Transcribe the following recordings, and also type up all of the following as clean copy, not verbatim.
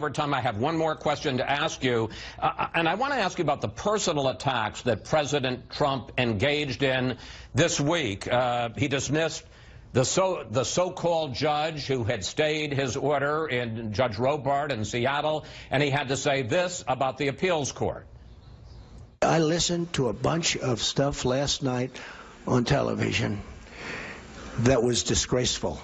over time. I have one more question to ask you, and I want to ask you about the personal attacks that President Trump engaged in this week. He dismissed the so-called judge who had stayed his order in Judge Robart in Seattle, and he had to say this about the appeals court. I listened to a bunch of stuff last night on television that was disgraceful.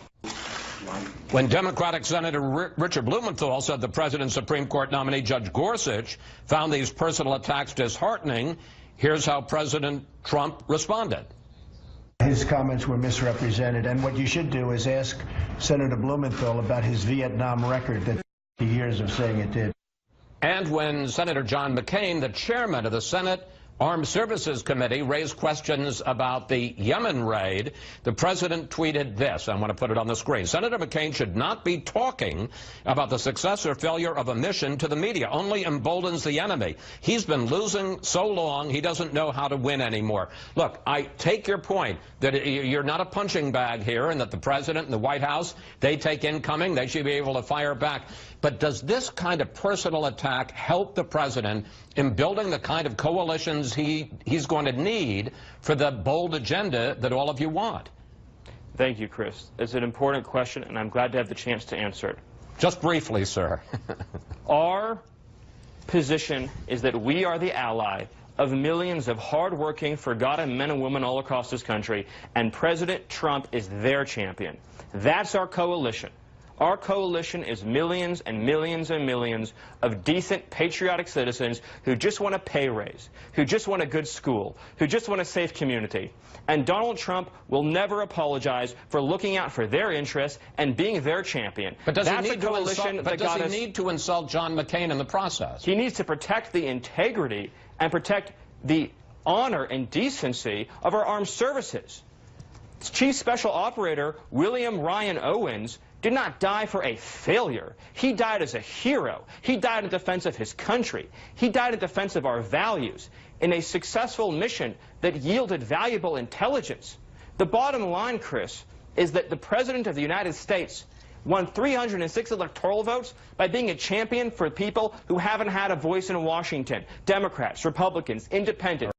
When Democratic Senator Richard Blumenthal said the president's Supreme Court nominee, Judge Gorsuch, found these personal attacks disheartening, here's how President Trump responded. His comments were misrepresented, and what you should do is ask Senator Blumenthal about his Vietnam record that years of saying it did. And when Senator John McCain, the chairman of the Senate Armed Services Committee, raised questions about the Yemen raid, the president tweeted this. I want to put it on the screen. Senator McCain should not be talking about the success or failure of a mission to the media. Only emboldens the enemy. He's been losing so long, he doesn't know how to win anymore. Look, I take your point that you're not a punching bag here and that the president and the White House, they take incoming, they should be able to fire back. But does this kind of personal attack help the president in building the kind of coalitions he's going to need for the bold agenda that all of you want? Thank you, Chris. It's an important question, and I'm glad to have the chance to answer it. Just briefly, sir. Our position is that we are the ally of millions of hardworking, forgotten men and women all across this country, and President Trump is their champion. That's our coalition. Our coalition is millions and millions and millions of decent, patriotic citizens who just want a pay raise, who just want a good school, who just want a safe community. And Donald Trump will never apologize for looking out for their interests and being their champion. But does That's he need to insult John McCain in the process? He needs to protect the integrity and protect the honor and decency of our armed services. Chief Special Operator William Ryan Owens did not die for a failure. He died as a hero. He died in defense of his country. He died in defense of our values in a successful mission that yielded valuable intelligence. The bottom line, Chris, is that the President of the United States won 306 electoral votes by being a champion for people who haven't had a voice in Washington. Democrats, Republicans, Independents.